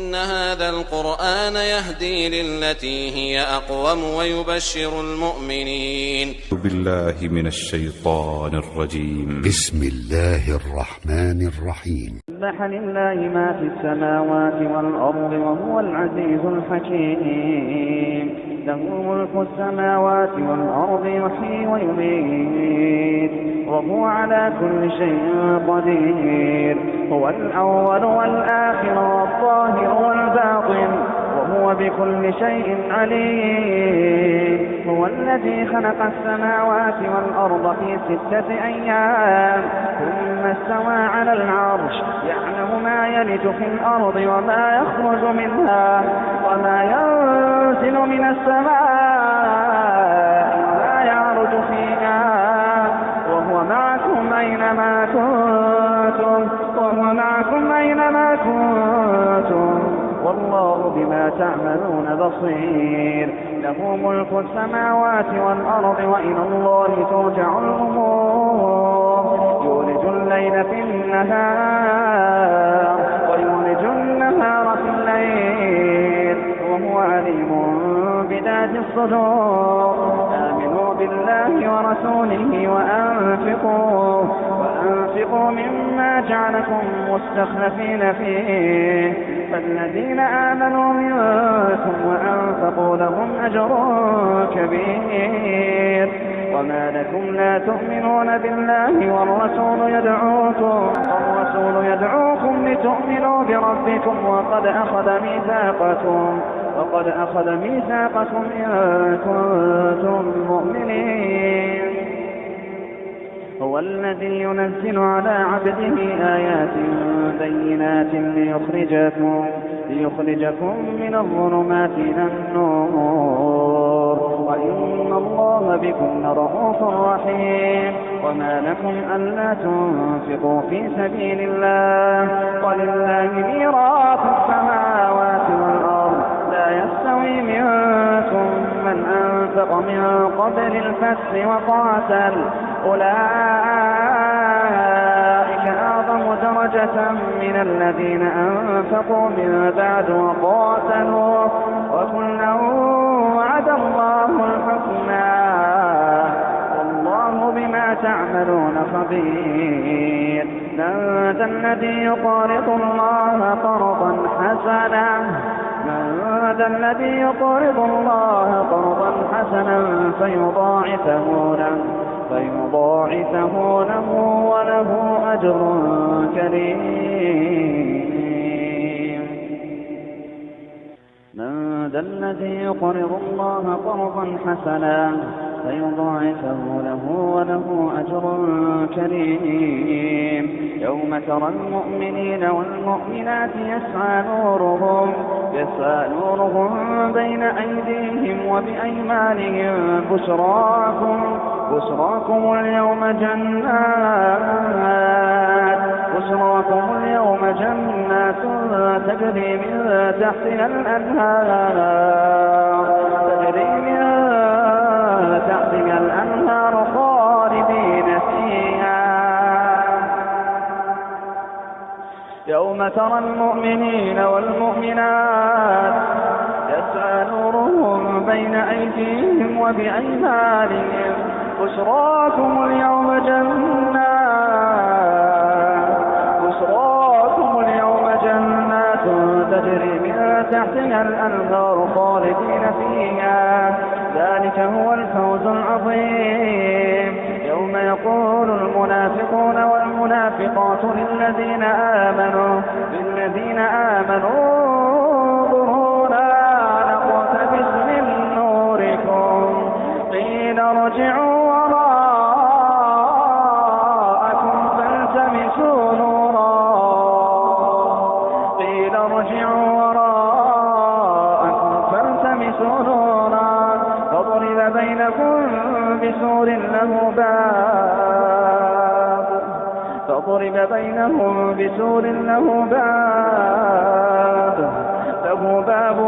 إن هذا القرآن يهدي للتي هي أقوم ويبشر المؤمنين. بالله من الشيطان الرجيم. بسم الله الرحمن الرحيم. سبح لله ما في السماوات والأرض وهو العزيز الحكيم. له ملك السماوات والأرض يحيي ويميت وهو على كل شيء قدير. هو الأول والآخر والظاهر والباطن وهو بكل شيء عليم. هو الذي خلق السماوات والأرض في 6 أيام ثم استوى على العرش يعلم ما يلج في الأرض وما يخرج منها وما ينزل من السماء وما يعرج فيها وهو معكم أينما كنتم والله بما تعملون بصير. له ملك السماوات والأرض وإلى الله ترجع الأمور. يولج الليل في النهار ويولج النهار في الليل وهو عليم بذات الصدور. آمنوا بالله ورسوله وأنفقوا مما جعلكم مستخلفين فيه فالذين آمنوا منكم وأنفقوا لهم أجر كبير. وما لكم لا تؤمنون بالله والرسول يدعوكم لتؤمنوا بربكم وقد أخذ ميثاقكم إن كنتم مؤمنين. هو الذي ينزل على عبده آيات بينات ليخرجكم من الظلمات إلى النور وإن الله بكم لرءوف رحيم. وما لكم ألا تنفقوا في سبيل الله ولله ميراث السماوات والأرض لا يستوي منكم من أنفق من قبل الفتح وقاتل أولئك أعظم درجة من الذين أنفقوا من بعد وقاتلوا وكلا وعد الله الحسنى والله بما تعملون خبير. من ذا الذي يقرض الله قرضا حسنا فيضاعفه له وله أجر كريم. من ذا الذي يقرض الله قرضا حسنا فيضاعفه له وله أجر كريم. يوم ترى المؤمنين والمؤمنات يسعى نورهم بين أيديهم وبأيمانهم بشراكم اليوم جنات تجري من تحتها الأنهار خالدين فيها. يوم ترى المؤمنين والمؤمنات يسعى نورهم بين أيديهم وبأيمانهم بشراكم اليوم جنات تجري من تحتها الأنهار خالدين فيها ذلك هو الفوز العظيم. يوم يقول المنافقون والمنافقات للذين آمنوا انظرونا نقتبس من نوركم قيل ارجعوا وراءكم فالتمسوا نورا فضرب بينهم بسور له باب له باب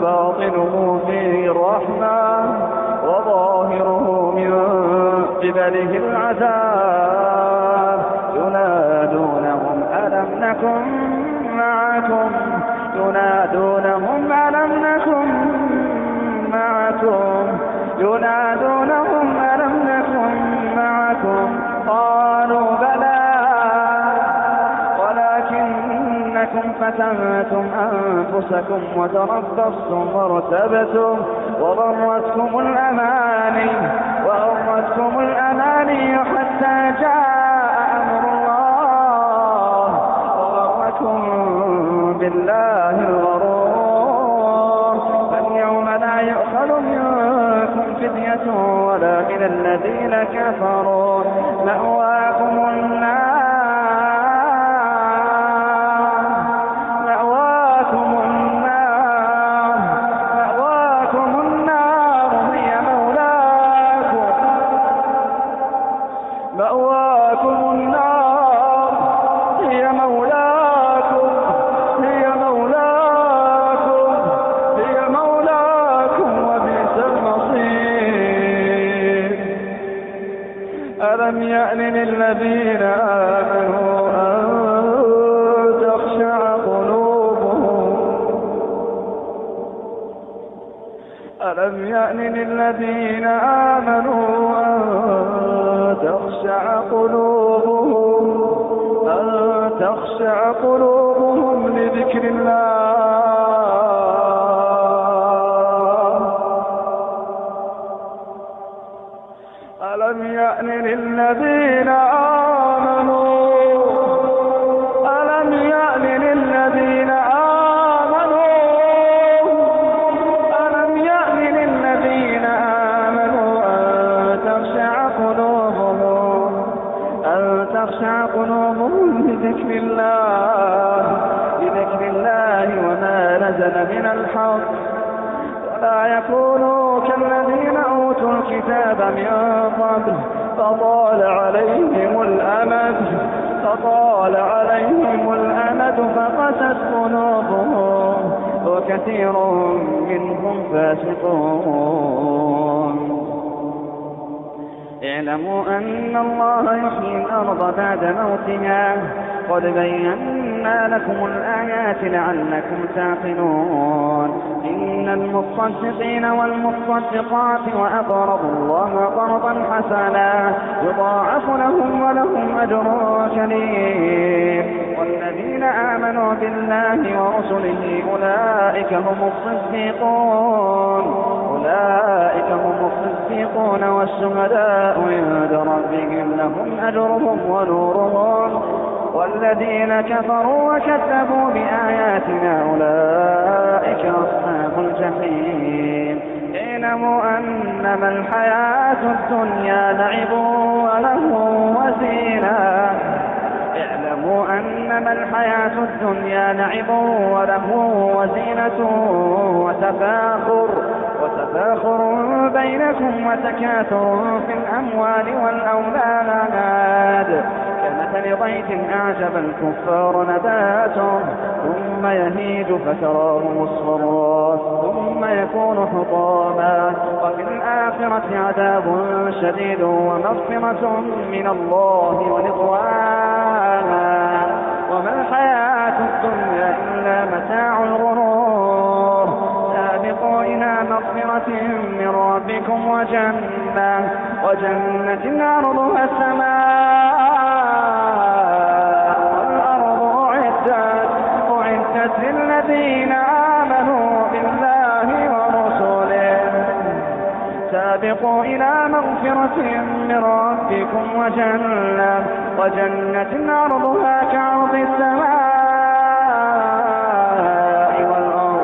باطنه فيه الرحمة وظاهره من قبله العذاب. ينادونهم ألم نكن معكم ينادونهم ألم نكن معكم قالوا بلى ولكنكم فتنتم أنفسكم وتربصتم وارتبتم وغرتكم الأماني حتى جاء أمر الله وغركم بالله الغرور فاليوم لا يؤخذ منكم فدية ولا من الذين كفروا مأواكم النار هي مولاكم وبئس المصير ألم يأن للذين آمنوا أن تخشع قلوبهم تخشع قلوبهم لذكر الله ألم يأن للذين آمنوا أن تخشع قلوبهم لذكر الله وما نزل من الحق ولا يكونوا كالذين أوتوا الكتاب من قبل فطال عليهم الأمد فقست قلوبهم وكثير منهم فاسقون اعلموا أن الله يحيي الأرض بعد موتها قد بينا لكم الآيات لعلكم تعقلون إن المصدقين والمصدقات وأقرضوا الله قرضا حسنا يضاعف لهم ولهم أجر كريم والذين آمنوا بالله ورسله أولئك هم الصديقون والشهداء عند ربهم لهم أجرهم ونورهم والذين كفروا وكذبوا بآياتنا أولئك أصحاب الجحيم اعلموا أنما الحياة الدنيا لعب وله وزينة وتفاخر بينكم وتكاثر في الأموال والأولاد كمثل غيث أعجب الكفار نباته ثم يهيج فتراه مصفرا ثم يكون حطاما وفي الآخرة عذاب شديد ومغفرة من الله ورضوانا وما الحياة الدنيا إلا متاع الغرور سابقوا إلى مغفرة من ربكم وجنة عرضها السماء والأرض أعدت للذين آمنوا بالله ورسله سابقوا إلى مغفرة من ربكم وجنة عرضها كعرض السماء والأرض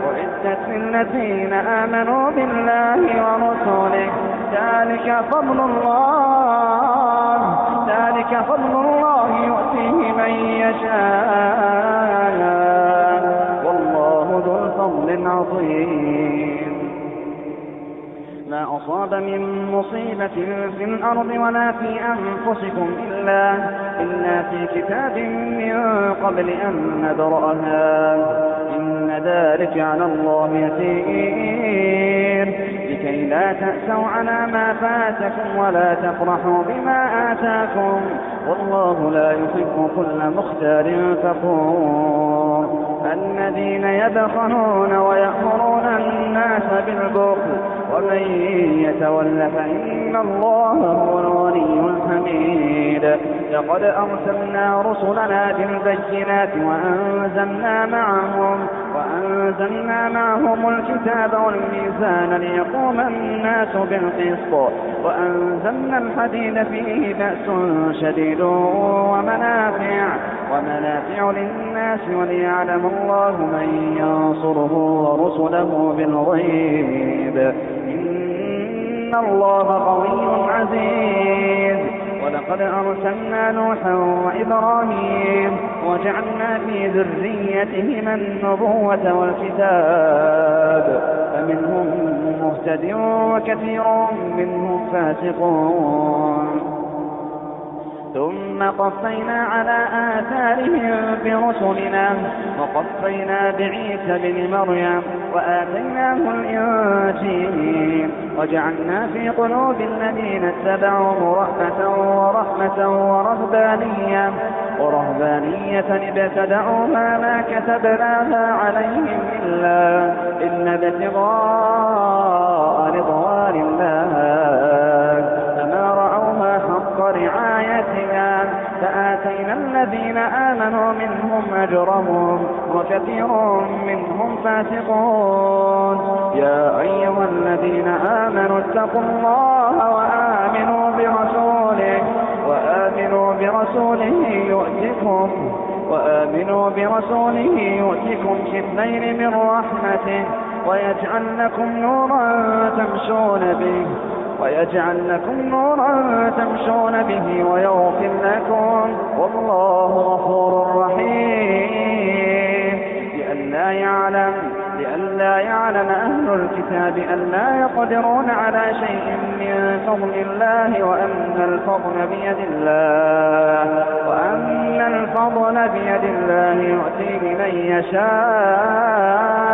أعدت للذين آمنوا بالله ورسله ذلك فضل الله يؤتيه من يشاء والله ذو الفضل العظيم ما أصاب من مصيبة في الأرض ولا في أنفسكم إلا في كتاب من قبل أن نبرأها إن ذلك على الله يسير لكي لا تأسوا على ما فاتكم ولا تفرحوا بما آتاكم والله لا يحب كل مختال فخور. الذين يبخلون ويأمرون الناس بالبخل ومن يتول فإن الله هو الغني الحميد. لقد أرسلنا رسلنا بالبينات وأنزلنا معهم الكتاب والميزان ليقوم الناس بالقسط وأنزلنا الحديد فيه بأس شديد ومنافع للناس وليعلم الله من ينصره ورسله بالغيب إن الله قوي عزيز. ولقد أرسلنا نوحا وإبراهيم وجعلنا في ذريتهما النبوة والكتاب فمنهم مهتد وكثير منهم فاسقون. ثم قفينا على آثارهم برسلنا وقفينا بعيسى بن مريم وآتيناه الإنجيل وجعلنا في قلوب الذين اتبعوه رحمة ورهبانية ابتدعوها ما كتبناها عليهم إلا ابتغاء رضوان الله فما رعوها حق رعايتها فآتينا الذين آمنوا منهم أجرهم وكثير منهم فاسقون. يا أيها الذين آمنوا اتقوا الله وآمنوا برسوله يؤتكم كفلين من رحمته ويجعل لكم نورا تمشون به ويغفر لكم والله غفور رحيم. لئلا يعلم أهل الكتاب ألا يقدرون على شيء من فضل الله وأن الفضل بيد الله يؤتيه من يشاء